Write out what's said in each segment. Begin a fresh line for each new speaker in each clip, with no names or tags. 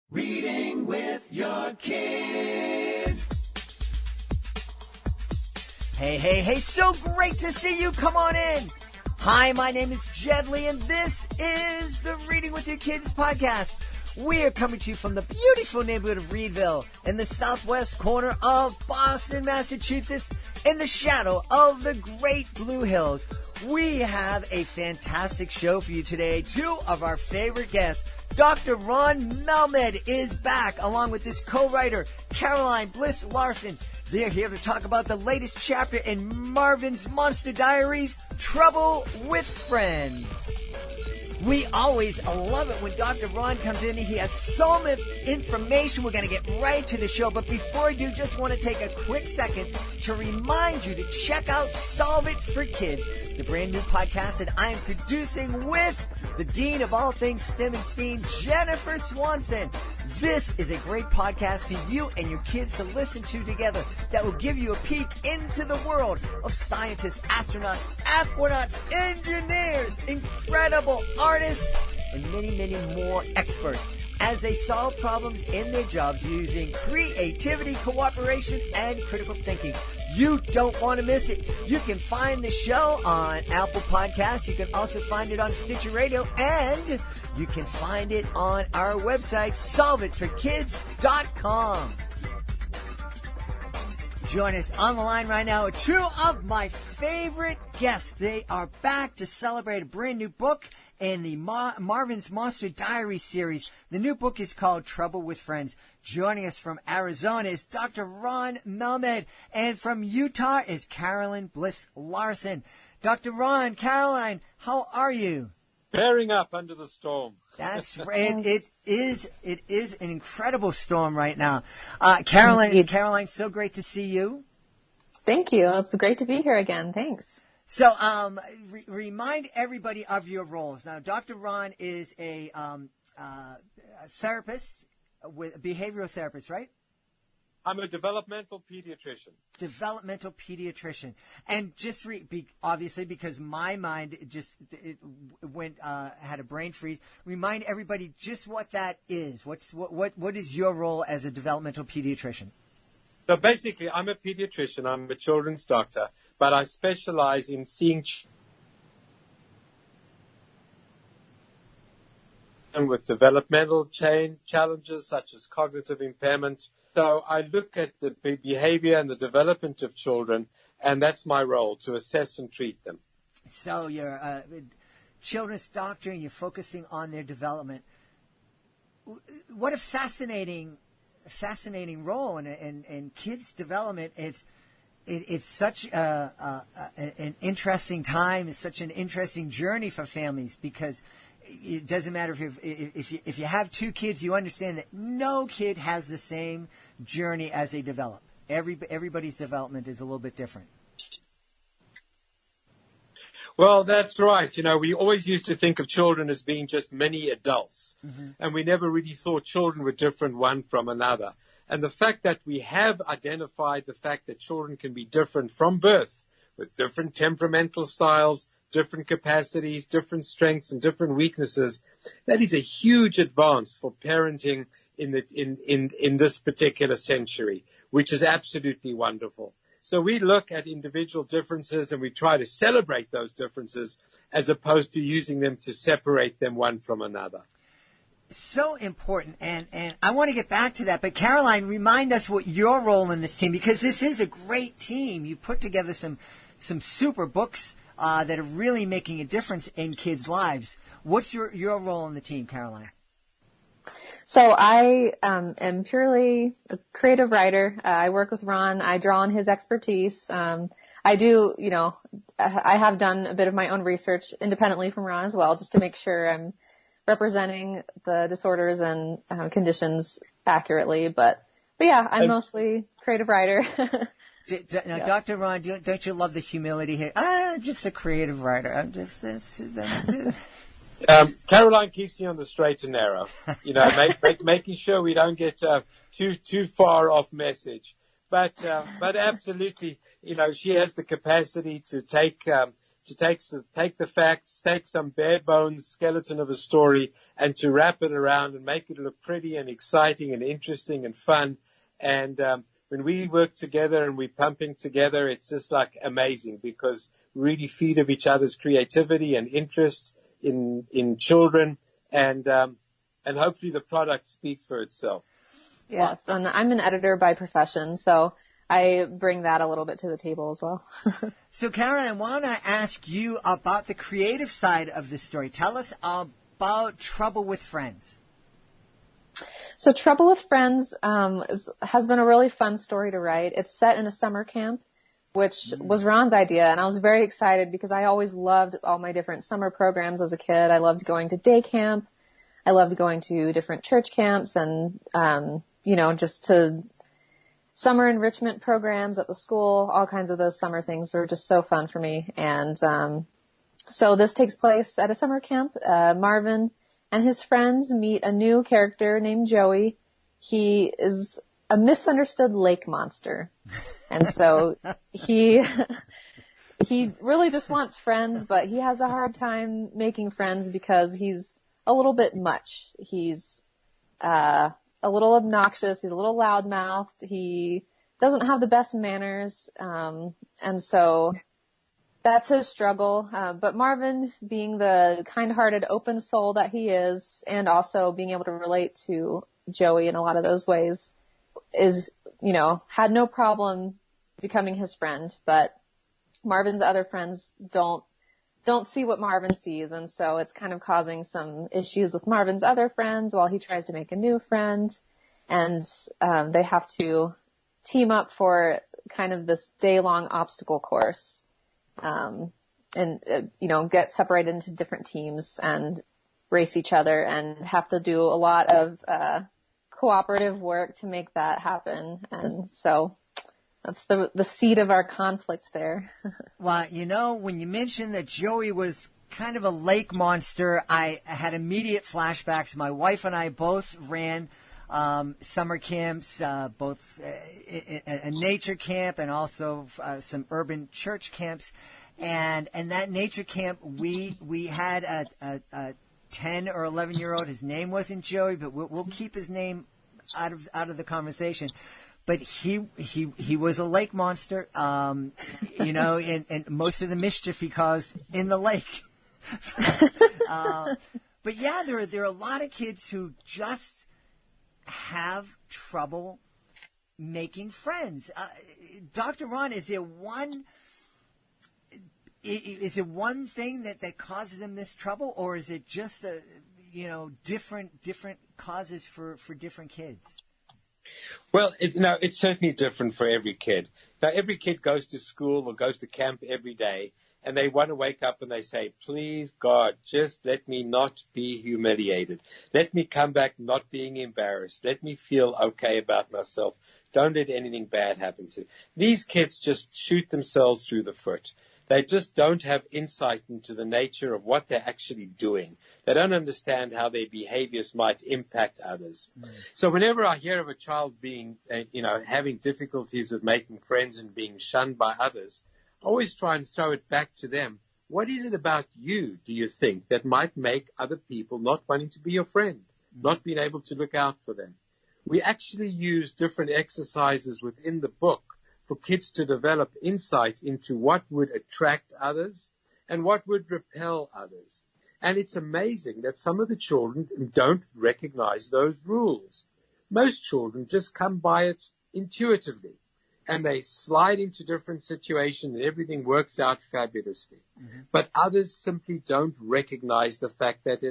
Reading with your kids. Hey, so great to see you. Come on in. Hi, my name is Jedley, and this is the Reading with Your Kids podcast. We are coming to you from the beautiful neighborhood of Reedville in the southwest corner of Boston, Massachusetts, in the shadow of the Great Blue Hills. We have a fantastic show for you today. Two of our favorite guests, Dr. Raun Melmed is back, along with his co-writer, Caroline Bliss Larsen. They're here to talk about the latest chapter in Marvin's Monster Diaries, Trouble with Friends. We always love it when Dr. Raun comes in. He has so much information. We're going to get right to the show. But before I do, just want to take a quick second to remind you to check out Solve It for Kids, the brand new podcast that I am producing with the Dean of all things STEM and STEAM, Jennifer Swanson. This is a great podcast for you and your kids to listen to together that will give you a peek into the world of scientists, astronauts, aquanauts, engineers, incredible artists, and many, many more experts as they solve problems in their jobs using creativity, cooperation, and critical thinking. You don't want to miss it. You can find the show on Apple Podcasts. You can also find it on Stitcher Radio, and you can find it on our website, solveitforkids.com. Join us on the line right now with two of my favorite guests. They are back to celebrate a brand new book in the Marvin's Monster Diary series. The new book is called Trouble with Friends. Joining us from Arizona is Dr. Raun Melmed, and from Utah is Caroline Bliss Larsen. Dr. Raun, Caroline, how are you?
Bearing up under the storm.
That's right. It is an incredible storm right now. Caroline, so great to see you.
Thank you. It's great to be here again. Thanks.
So, remind everybody of your roles. Now, Dr. Raun is a therapist, with behavioral therapist, right?
I'm a developmental pediatrician.
Developmental pediatrician, and just obviously because my mind had a brain freeze. Remind everybody just what that is. What is your role as a developmental pediatrician?
So basically, I'm a pediatrician. I'm a children's doctor, but I specialize in seeing children with developmental challenges such as cognitive impairment. So I look at the behavior and the development of children, and that's my role, to assess and treat them.
So you're a children's doctor, and you're focusing on their development. What a fascinating role in kids' development. It's such an interesting time. It's such an interesting journey for families, because it doesn't matter if you have two kids, you understand that no kid has the same journey as they develop. Everybody's development is a little bit different.
Well, that's right. You know, we always used to think of children as being just mini adults, and we never really thought children were different one from another. And the fact that we have identified the fact that children can be different from birth, with different temperamental styles, different capacities, different strengths, and different weaknesses, that is a huge advance for parenting in this particular century, which is absolutely wonderful. So we look at individual differences and we try to celebrate those differences as opposed to using them to separate them one from another.
So important, and I want to get back to that. But Caroline, remind us what your role in this team, because this is a great team. You put together some super books that are really making a difference in kids' lives. What's your role in the team, Caroline?
So I am purely a creative writer. I work with Ron. I draw on his expertise. I do, I have done a bit of my own research independently from Ron as well, just to make sure I'm representing the disorders and conditions accurately. But yeah, I'm mostly creative writer.
Now, Dr. Raun, don't you love the humility here? I'm just a creative writer. I'm just
Caroline keeps me on the straight and narrow, making sure we don't get too far off message. But absolutely, she has the capacity to take to take the facts, take some bare bones skeleton of a story, and to wrap it around and make it look pretty and exciting and interesting and fun. And when we work together and we're pumping together, it's just like amazing, because we really feed of each other's creativity and interest in children, and hopefully the product speaks for itself.
Yes, and I'm an editor by profession, so I bring that a little bit to the table as well.
So, Caroline, I want to ask you about the creative side of the story. Tell us about Trouble with Friends.
So, Trouble with Friends has been a really fun story to write. It's set in a summer camp, which was Raun's idea, and I was very excited because I always loved all my different summer programs as a kid. I loved going to day camp. I loved going to different church camps and, just to summer enrichment programs at the school. All kinds of those summer things were just so fun for me. And so this takes place at a summer camp. Marvin and his friends meet a new character named Joey. He is a misunderstood lake monster. And so he really just wants friends, but he has a hard time making friends because he's a little bit much. He's a little obnoxious. He's a little loudmouthed. He doesn't have the best manners. And so that's his struggle. But Marvin, being the kind-hearted, open soul that he is, and also being able to relate to Joey in a lot of those ways, had no problem becoming his friend. But Marvin's other friends don't see what Marvin sees, and so it's kind of causing some issues with Marvin's other friends while he tries to make a new friend, and they have to team up for kind of this day-long obstacle course, and get separated into different teams and race each other, and have to do a lot of cooperative work to make that happen. And so that's the seed of our conflict there.
Well, when you mentioned that Joey was kind of a lake monster, I had immediate flashbacks. My wife and I both ran summer camps, both a nature camp and also some urban church camps. And that nature camp, we had a 10 or 11-year-old. His name wasn't Joey, but we'll keep his name out of the conversation. But he was a lake monster, and most of the mischief he caused in the lake. But yeah, there are a lot of kids who just have trouble making friends. Dr. Raun, is there one thing that causes them this trouble, or is it just different causes for different kids?
Well, it's certainly different for every kid. Now, every kid goes to school or goes to camp every day, and they want to wake up and they say, please, God, just let me not be humiliated. Let me come back not being embarrassed. Let me feel okay about myself. Don't let anything bad happen to me. These kids just shoot themselves through the foot. They just don't have insight into the nature of what they're actually doing. They don't understand how their behaviors might impact others. So whenever I hear of a child being, having difficulties with making friends and being shunned by others, I always try and throw it back to them. What is it about you, do you think, that might make other people not wanting to be your friend, not being able to look out for them? We actually use different exercises within the book for kids to develop insight into what would attract others and what would repel others. And it's amazing that some of the children don't recognize those rules. Most children just come by it intuitively, and they slide into different situations and everything works out fabulously. Mm-hmm. But others simply don't recognize the fact that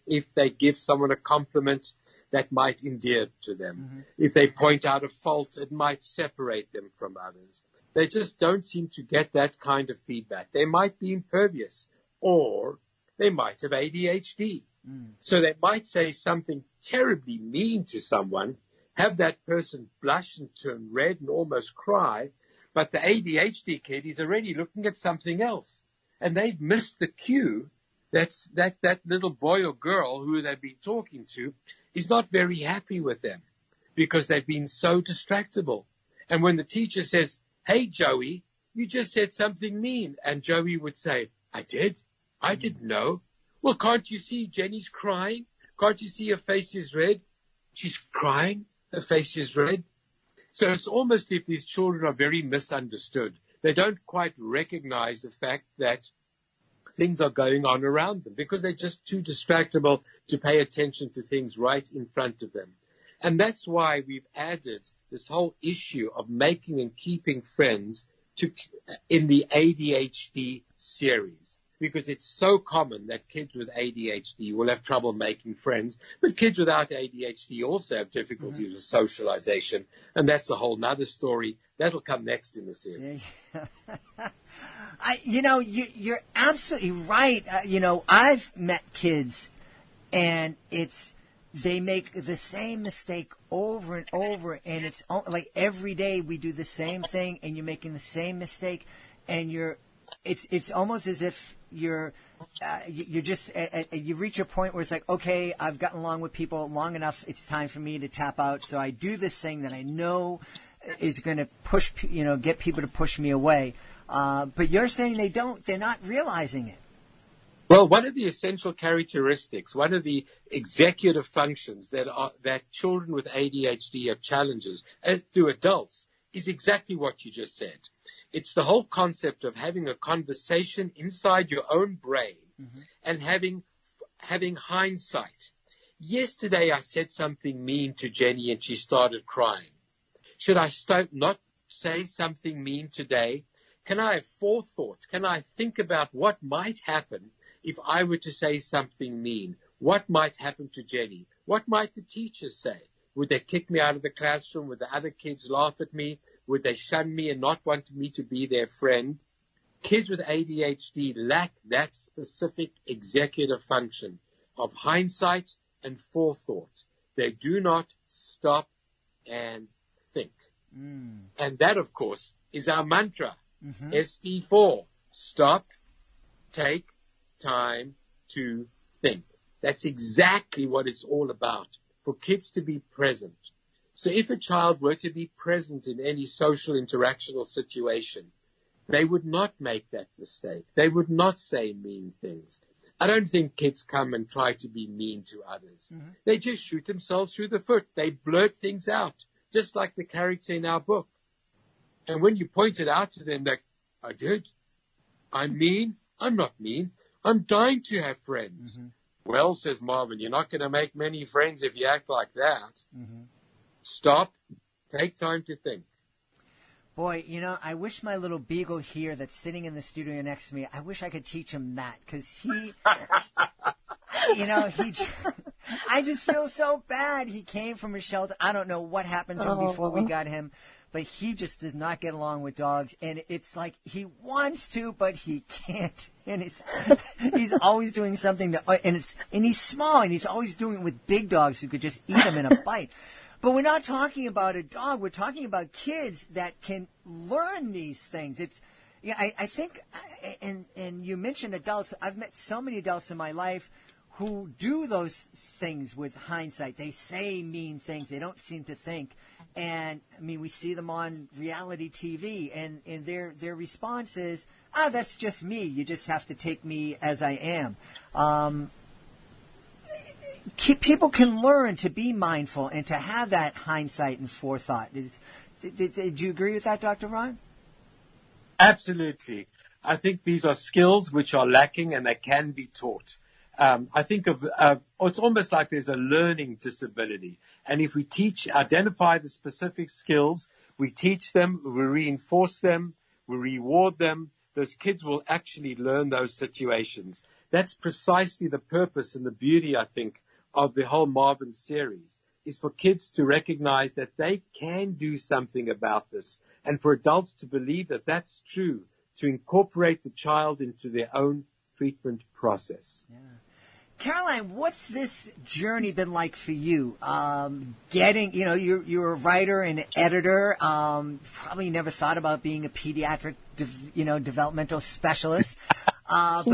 if they give someone a compliment, that might endear to them. Mm-hmm. If they point out a fault, it might separate them from others. They just don't seem to get that kind of feedback. They might be impervious, or they might have ADHD. So they might say something terribly mean to someone, have that person blush and turn red and almost cry, but the ADHD kid is already looking at something else. And they've missed the cue that little boy or girl who they've been talking to is not very happy with them because they've been so distractible. And when the teacher says, hey, Joey, you just said something mean, and Joey would say, I did. I didn't know. Well, can't you see Jenny's crying? Can't you see her face is red? She's crying. Her face is red. So it's almost if these children are very misunderstood. They don't quite recognize the fact that things are going on around them because they're just too distractible to pay attention to things right in front of them. And that's why we've added this whole issue of making and keeping friends in the ADHD series, because it's so common that kids with ADHD will have trouble making friends, but kids without ADHD also have difficulty with socialization, and that's a whole nother story. That'll come next in the series.
You're absolutely right. I've met kids, and they make the same mistake over and over, and it's like every day we do the same thing, and you're making the same mistake, and it's almost as if you're just you reach a point where it's like, okay, I've gotten along with people long enough, it's time for me to tap out. So I do this thing that I know is going to push, get people to push me away. But you're saying they're not realizing it.
Well, one of the essential characteristics, one of the executive functions that children with ADHD have challenges, as do adults, is exactly what you just said. It's the whole concept of having a conversation inside your own brain and having hindsight. Yesterday I said something mean to Jenny and she started crying. Should I not say something mean today? Can I have forethought? Can I think about what might happen if I were to say something mean? What might happen to Jenny? What might the teachers say? Would they kick me out of the classroom? Would the other kids laugh at me? Would they shun me and not want me to be their friend? Kids with ADHD lack that specific executive function of hindsight and forethought. They do not stop and think. And that, of course, is our mantra. SD4, stop, take time to think. That's exactly what it's all about, for kids to be present. So if a child were to be present in any social interaction or situation, they would not make that mistake. They would not say mean things. I don't think kids come and try to be mean to others. They just shoot themselves through the foot. They blurt things out, just like the character in our book. And when you point it out to them, that I did. I'm mean. I'm not mean. I'm dying to have friends. Well, says Marvin, you're not going to make many friends if you act like that. Stop. Take time to think.
Boy, I wish my little beagle here that's sitting in the studio next to me, I wish I could teach him that, because he, I just feel so bad. He came from a shelter. I don't know what happened to him before we got him, but he just does not get along with dogs. And it's like he wants to, but he can't. And he's always doing something and he's small, and he's always doing it with big dogs who could just eat him in a bite. But we're not talking about a dog. We're talking about kids that can learn these things. I think, and you mentioned adults. I've met so many adults in my life who do those things with hindsight. They say mean things. They don't seem to think. And, we see them on reality TV, and their response is, that's just me. You just have to take me as I am. People can learn to be mindful and to have that hindsight and forethought. Did you agree with that, Dr. Raun?
Absolutely. I think these are skills which are lacking and they can be taught. I think it's almost like there's a learning disability. And if we identify the specific skills, we teach them, we reinforce them, we reward them, those kids will actually learn those situations. That's precisely the purpose and the beauty, I think, of the whole Marvin series, is for kids to recognize that they can do something about this, and for adults to believe that that's true, to incorporate the child into their own treatment process.
Yeah. Caroline, what's this journey been like for you? You're a writer and editor. Probably never thought about being a pediatric, developmental specialist. So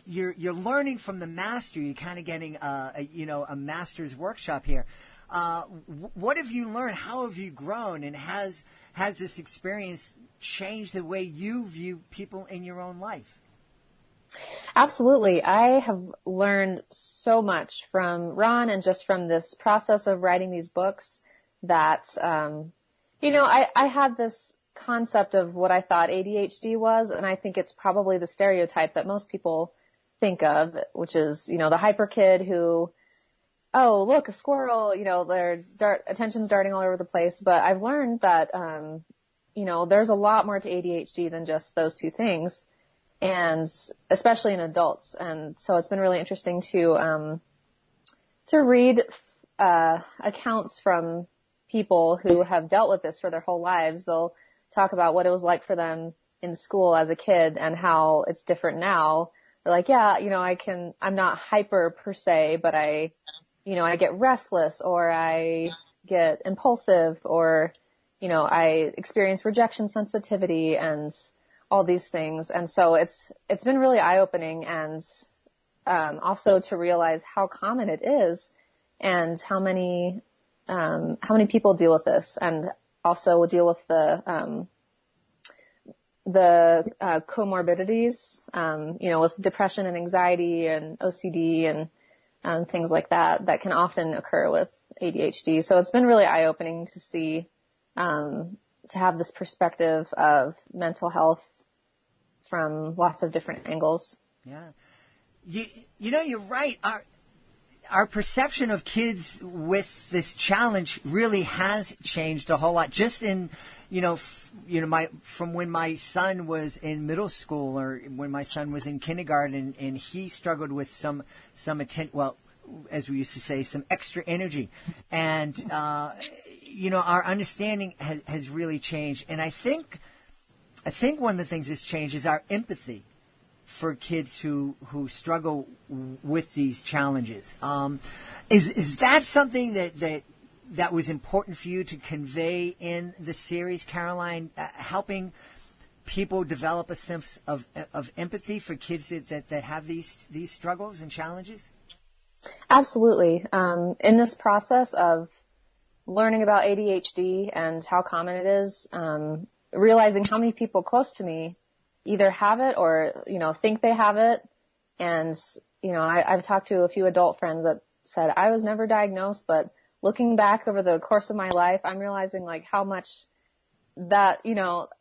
you're learning from the master. You're kind of getting a master's workshop here. What have you learned? How have you grown? And has this experience changed the way you view people in your own life?
Absolutely. I have learned so much from Ron and just from this process of writing these books that, I had this concept of what I thought ADHD was, and I think it's probably the stereotype that most people think of, which is, the hyper kid who, oh, look, a squirrel, their attention's darting all over the place. But I've learned that, there's a lot more to ADHD than just those two things, and especially in adults. And so it's been really interesting to read accounts from people who have dealt with this for their whole lives. They'll talk about what it was like for them in school as a kid and how it's different now. They're like, yeah, I'm not hyper per se, but I get restless, or I get impulsive, or, I experience rejection sensitivity and all these things. And so it's been really eye-opening, and also to realize how common it is and how many people deal with this, and also deal with the comorbidities, with depression and anxiety and OCD and things like that can often occur with ADHD. So it's been really eye-opening to see, to have this perspective of mental health from lots of different angles.
Yeah. You're right. Our perception of kids with this challenge really has changed a whole lot. Just in, from when my son was in middle school, or when my son was in kindergarten, and he struggled with some as we used to say, some extra energy, and our understanding has really changed. And I think one of the things that's changed is our empathy for kids who struggle with these challenges. Is that something that was important for you to convey in the series, Caroline, helping people develop a sense of empathy for kids that have these struggles and challenges?
Absolutely. In this process of learning about ADHD and how common it is, realizing how many people close to me either have it or, think they have it. And, I've talked to a few adult friends that said, I was never diagnosed, but looking back over the course of my life, I'm realizing like how much that,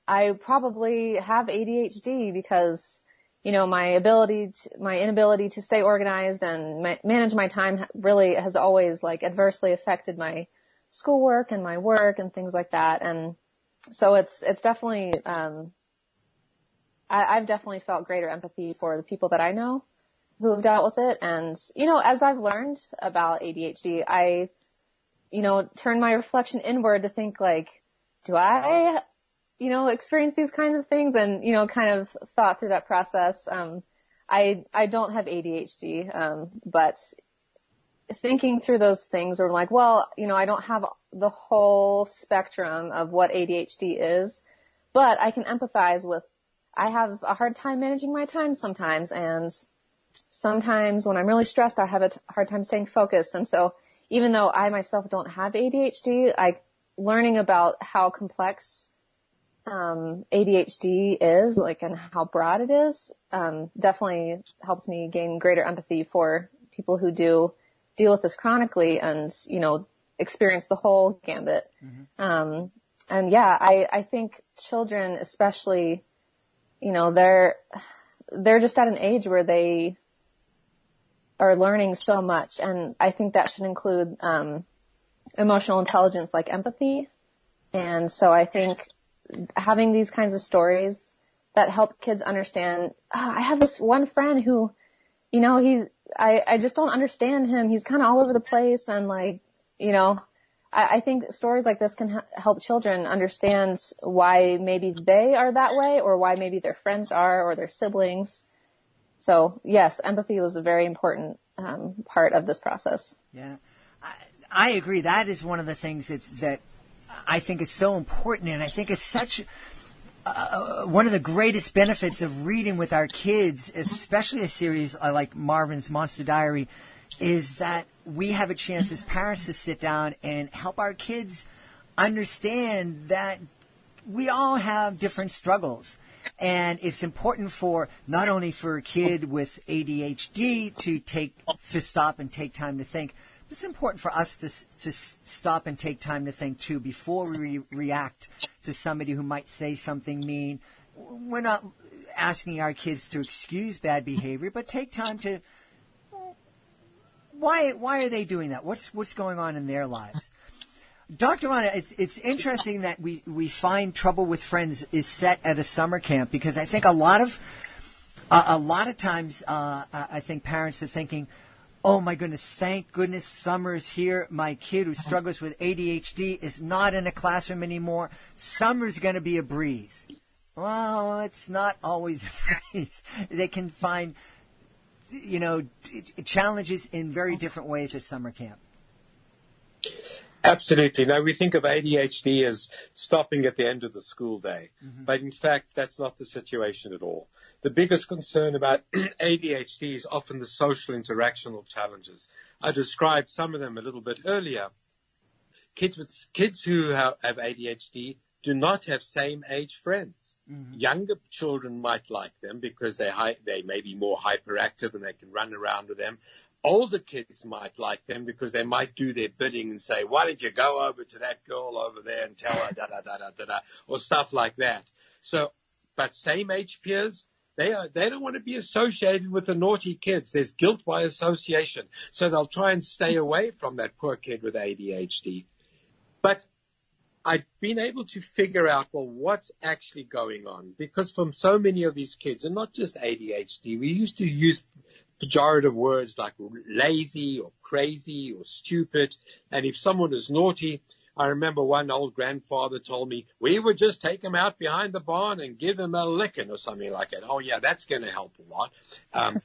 I probably have ADHD because, my inability to stay organized and manage my time really has always like adversely affected my schoolwork and my work and things like that. And so it's definitely, I've definitely felt greater empathy for the people that I know who have dealt with it. And, as I've learned about ADHD, I, turn my reflection inward to think like, do I, experience these kinds of things? And, kind of thought through that process. I don't have ADHD, but thinking through those things are like, well, I don't have the whole spectrum of what ADHD is, but I can empathize with, I have a hard time managing my time sometimes, and sometimes when I'm really stressed, I have a hard time staying focused. And so even though I myself don't have ADHD, learning about how complex ADHD is, like, and how broad it is, definitely helps me gain greater empathy for people who do deal with this chronically and, experience the whole gambit. Mm-hmm. And yeah, I think children especially, they're just at an age where they are learning so much. And I think that should include, emotional intelligence like empathy. And so I think having these kinds of stories that help kids understand, I have this one friend who, I just don't understand him. He's kind of all over the place. And like, I think stories like this can help children understand why maybe they are that way, or why maybe their friends are, or their siblings. So yes, empathy was a very important part of this process.
Yeah, I agree. That is one of the things that I think is so important, and I think is such one of the greatest benefits of reading with our kids, especially a series like Marvin's Monster Diary, is that we have a chance as parents to sit down and help our kids understand that we all have different struggles. And it's important for not only for a kid with ADHD to stop and take time to think, but it's important for us to stop and take time to think too before we react to somebody who might say something mean. We're not asking our kids to excuse bad behavior, but take time to why are they doing that? What's going on in their lives? Dr. Raun, it's interesting that we find trouble with friends is set at a summer camp, because I think a lot of times I think parents are thinking, oh my goodness, thank goodness summer is here. My kid who struggles with ADHD is not in a classroom anymore. Summer's going to be a breeze. Well, it's not always a breeze. They can find, challenges in very different ways at summer camp.
Absolutely. Now, we think of ADHD as stopping at the end of the school day, but in fact, that's not the situation at all. The biggest concern about ADHD is often the social interactional challenges. I described some of them a little bit earlier. Kids who have ADHD do not have same-age friends. Younger children might like them because they may be more hyperactive and they can run around with them. Older kids might like them because they might do their bidding and say, why don't you go over to that girl over there and tell her da-da-da-da-da-da, or stuff like that. So, but same-age peers, they don't want to be associated with the naughty kids. There's guilt by association. So they'll try and stay away from that poor kid with ADHD. But I've been able to figure out, well, what's actually going on? Because from so many of these kids, and not just ADHD, we used to use pejorative words like lazy or crazy or stupid. And if someone is naughty, I remember one old grandfather told me, we would just take him out behind the barn and give him a licking or something like that. Oh, yeah, that's going to help a lot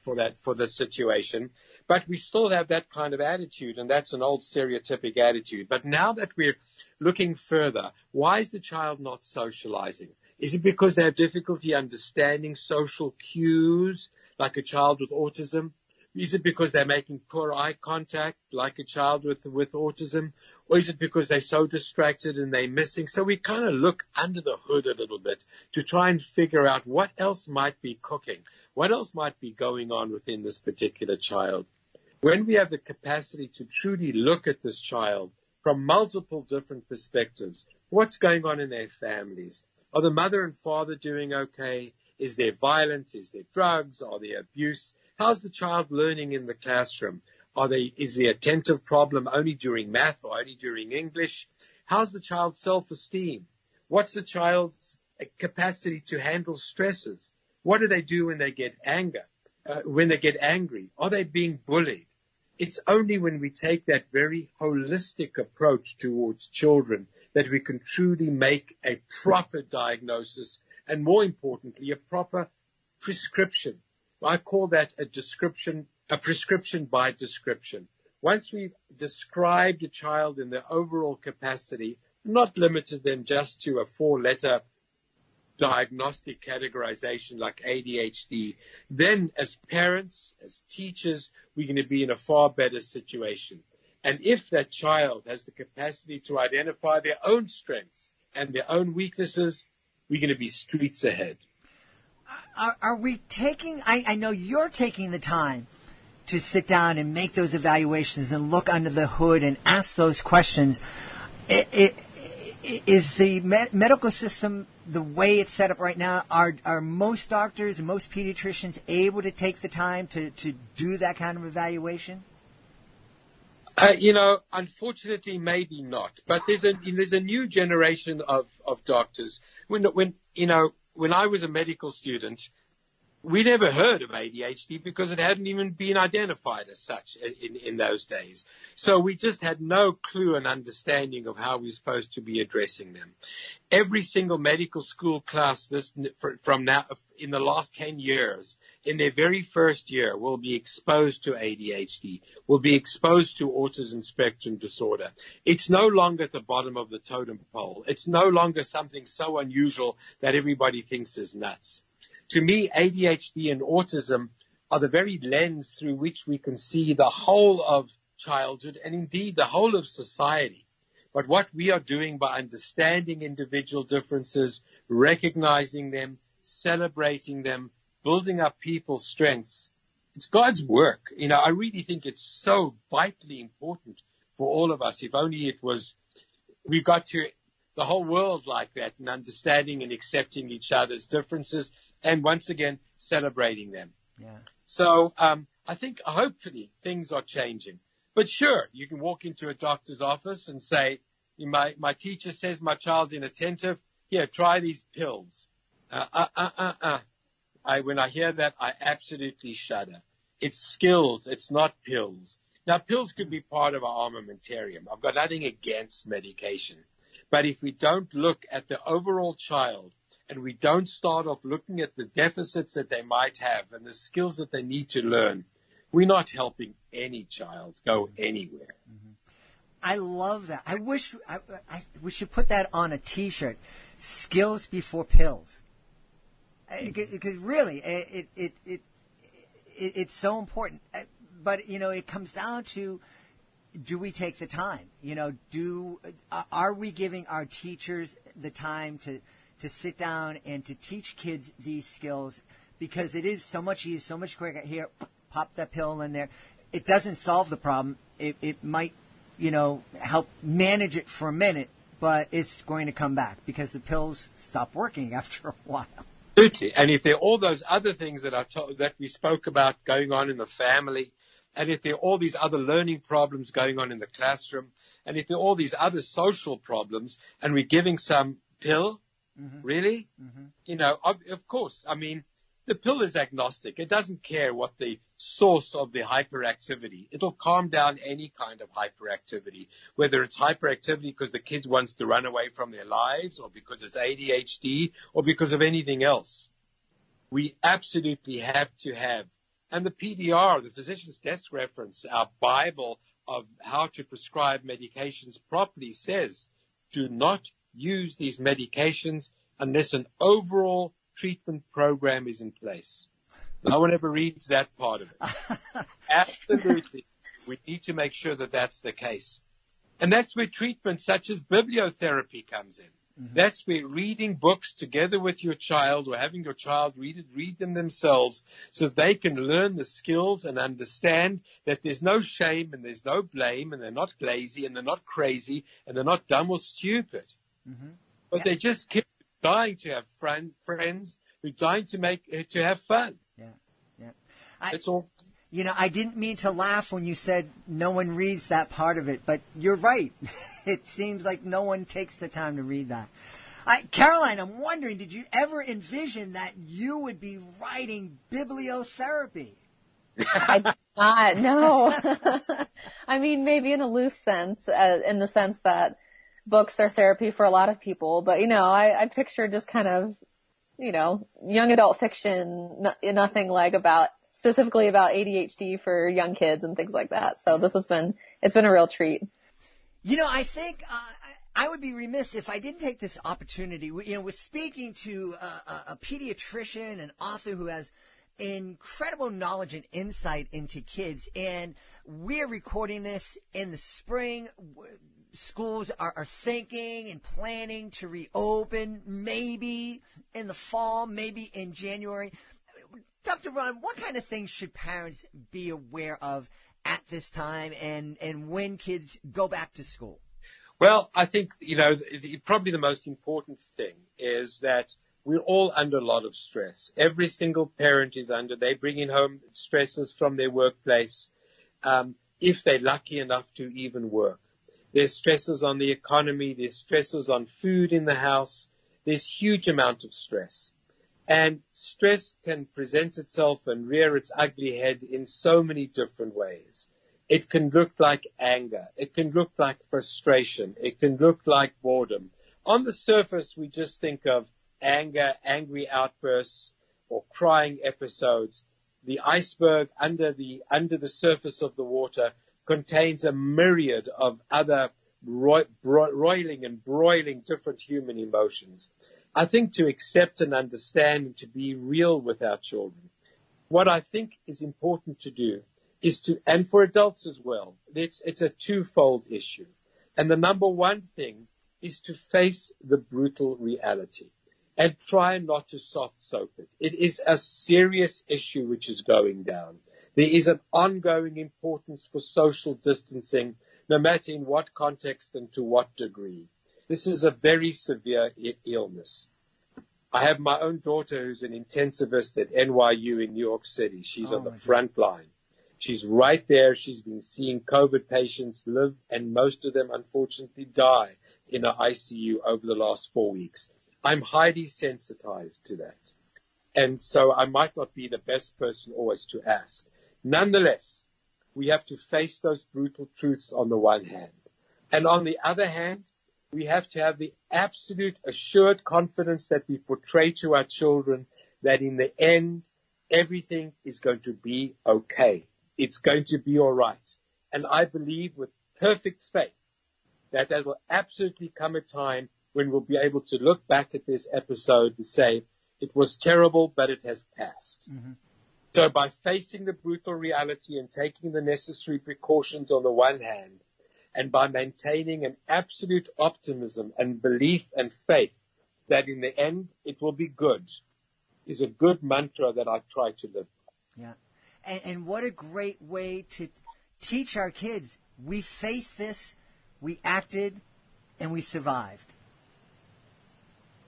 for the situation. But we still have that kind of attitude, and that's an old stereotypic attitude. But now that we're looking further, why is the child not socializing? Is it because they have difficulty understanding social cues, like a child with autism? Is it because they're making poor eye contact, like a child with autism? Or is it because they're so distracted and they're missing? So we kind of look under the hood a little bit to try and figure out what else might be cooking, what else might be going on within this particular child. When we have the capacity to truly look at this child from multiple different perspectives, what's going on in their families? Are the mother and father doing okay? Is there violence? Is there drugs? Are there abuse? How's the child learning in the classroom? Is the attentive problem only during math or only during English? How's the child's self-esteem? What's the child's capacity to handle stresses? What do they do when they get angry? Are they being bullied? It's only when we take that very holistic approach towards children that we can truly make a proper diagnosis and, more importantly, a proper prescription. I call that a prescription by description. Once we've described a child in their overall capacity, not limited them just to a 4-letter diagnostic categorization like ADHD, then as parents, as teachers, we're going to be in a far better situation. And if that child has the capacity to identify their own strengths and their own weaknesses, we're going to be streets ahead.
Are we taking, I know you're taking the time to sit down and make those evaluations and look under the hood and ask those questions. Is the medical system, the way it's set up right now, are most doctors and most pediatricians able to take the time to do that kind of evaluation?
Unfortunately, maybe not. But there's a new generation of doctors. When I was a medical student, we never heard of ADHD because it hadn't even been identified as such in those days. So we just had no clue and understanding of how we're supposed to be addressing them. Every single medical school class from now in the last 10 years, in their very first year, will be exposed to ADHD, will be exposed to autism spectrum disorder. It's no longer at the bottom of the totem pole. It's no longer something so unusual that everybody thinks is nuts. To me, ADHD and autism are the very lens through which we can see the whole of childhood and indeed the whole of society. But what we are doing by understanding individual differences, recognizing them, celebrating them, building up people's strengths, it's God's work. I really think it's so vitally important for all of us. If only we got to the whole world like that, and understanding and accepting each other's differences, and once again, celebrating them.
Yeah.
So I think hopefully things are changing. But sure, you can walk into a doctor's office and say, my teacher says my child's inattentive. Here, try these pills. When I hear that, I absolutely shudder. It's skills. It's not pills. Now, pills could be part of our armamentarium. I've got nothing against medication. But if we don't look at the overall child, and we don't start off looking at the deficits that they might have and the skills that they need to learn, we're not helping any child go anywhere.
Mm-hmm. I love that. I wish we should put that on a T-shirt. Skills before pills. Because really, it's so important. But it comes down to, do we take the time? Are we giving our teachers the time to sit down and to teach kids these skills? Because it is so much easier, so much quicker. Here, pop that pill in there. It doesn't solve the problem. It might, help manage it for a minute, but it's going to come back because the pills stop working after a while.
Absolutely. And if there are all those other things that we spoke about going on in the family, and if there are all these other learning problems going on in the classroom, and if there are all these other social problems, and we're giving some pill, really? Of course. I mean, the pill is agnostic. It doesn't care what the source of the hyperactivity. It'll calm down any kind of hyperactivity, whether it's hyperactivity because the kid wants to run away from their lives, or because it's ADHD, or because of anything else. We absolutely have to have, and the PDR, the physician's desk reference, our Bible of how to prescribe medications properly, says, do not use these medications unless an overall treatment program is in place. No one ever reads that part of it. Absolutely. We need to make sure that that's the case. And that's where treatment such as bibliotherapy comes in. Mm-hmm. That's where reading books together with your child, or having your child read them themselves, so they can learn the skills and understand that there's no shame and there's no blame, and they're not lazy and they're not crazy and they're not dumb or stupid. Mm-hmm. But they're just kids dying to have friends, who are dying to have fun.
Yeah.
That's all.
I didn't mean to laugh when you said no one reads that part of it, but you're right. It seems like no one takes the time to read that. Caroline, I'm wondering, did you ever envision that you would be writing bibliotherapy?
I did not, no. I mean, maybe in a loose sense, in the sense that books are therapy for a lot of people, but, I picture just kind of, young adult fiction, nothing like specifically about ADHD for young kids and things like that. So it's been a real treat.
I think I would be remiss if I didn't take this opportunity. We're speaking to a pediatrician, an author who has incredible knowledge and insight into kids, and we're recording this in the spring. Schools are thinking and planning to reopen, maybe in the fall, maybe in January. Dr. Raun, what kind of things should parents be aware of at this time and when kids go back to school?
Well, I think, probably the most important thing is that we're all under a lot of stress. Every single parent is they're bringing home stresses from their workplace, if they're lucky enough to even work. There's stresses on the economy. There's stresses on food in the house. There's huge amount of stress. And stress can present itself and rear its ugly head in so many different ways. It can look like anger. It can look like frustration. It can look like boredom. On the surface, we just think of anger, angry outbursts, or crying episodes. The iceberg under the surface of the water contains a myriad of other roiling and broiling different human emotions. I think to accept and understand and to be real with our children, what I think is important to do is and for adults as well, it's a twofold issue. And the number one thing is to face the brutal reality and try not to soft soap it. It is a serious issue which is going down. There is an ongoing importance for social distancing, no matter in what context and to what degree. This is a very severe illness. I have my own daughter who's an intensivist at NYU in New York City. She's on the front line. She's right there. She's been seeing COVID patients live, and most of them, unfortunately, die in an ICU over the last 4 weeks. I'm highly sensitized to that. And so I might not be the best person always to ask. Nonetheless, we have to face those brutal truths on the one hand. And on the other hand, we have to have the absolute assured confidence that we portray to our children that in the end, everything is going to be okay. It's going to be all right. And I believe with perfect faith that there will absolutely come a time when we'll be able to look back at this episode and say, it was terrible, but it has passed. Mm-hmm. So by facing the brutal reality and taking the necessary precautions on the one hand, and by maintaining an absolute optimism and belief and faith that in the end it will be good, is a good mantra that I try to live by.
Yeah. And what a great way to teach our kids. We faced this, we acted, and we survived.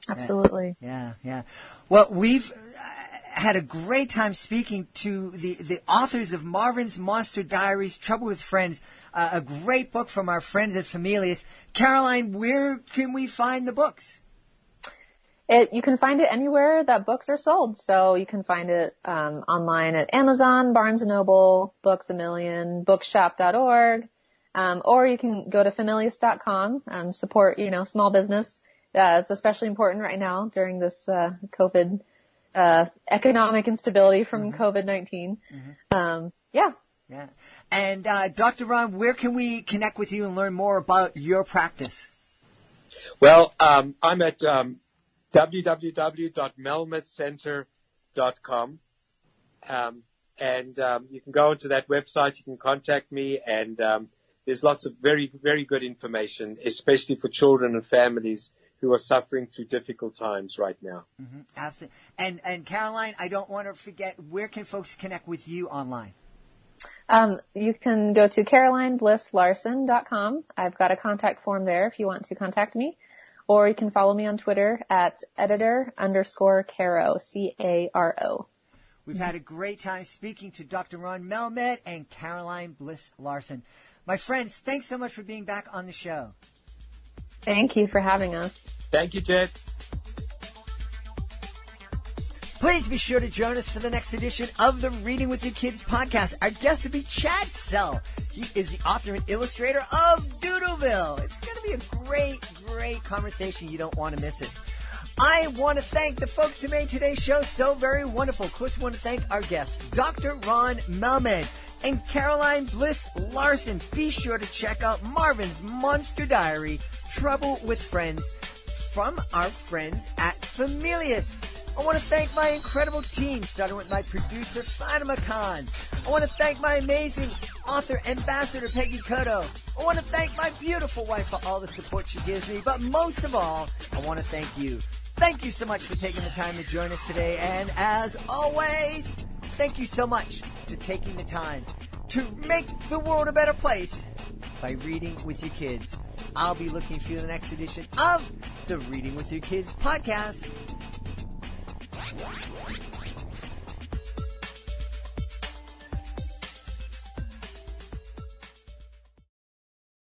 Absolutely.
Yeah. Well, we've had a great time speaking to the authors of Marvin's Monster Diaries, Trouble with Friends, a great book from our friends at Familius. Caroline, where can we find the books?
You can find it anywhere that books are sold. So you can find it online at Amazon, Barnes & Noble, Books A Million, bookshop.org, or you can go to familius.com, support, small business. It's especially important right now during this COVID economic instability from COVID-19. Mm-hmm. Yeah.
And Dr. Raun, where can we connect with you and learn more about your practice?
Well, I'm at www.melmedcenter.com. And you can go onto that website. You can contact me, and there's lots of very, very good information, especially for children and families who are suffering through difficult times right now.
Mm-hmm. Absolutely. And Caroline, I don't want to forget, where can folks connect with you online?
You can go to CarolineBlissLarsen.com. I've got a contact form there if you want to contact me. Or you can follow me on Twitter at editor_Caro, Caro.
We've had a great time speaking to Dr. Raun Melmed and Caroline Bliss Larsen. My friends, thanks so much for being back on the show.
Thank you for having us.
Thank you, Jed.
Please be sure to join us for the next edition of the Reading with Your Kids podcast. Our guest will be Chad Sell. He is the author and illustrator of Doodleville. It's going to be a great, great conversation. You don't want to miss it. I want to thank the folks who made today's show so very wonderful. Of course, I want to thank our guests, Dr. Raun Melmed and Caroline Bliss Larsen. Be sure to check out Marvin's Monster Diary, Trouble with Friends, from our friends at Familius. I want to thank my incredible team, starting with my producer, Fatima Khan. I want to thank my amazing author, Ambassador Peggy Cotto. I want to thank my beautiful wife for all the support she gives me. But most of all, I want to thank you. Thank you so much for taking the time to join us today. And as always, thank you so much for taking the time to make the world a better place by reading with your kids. I'll be looking for you in the next edition of the Reading with Your Kids podcast.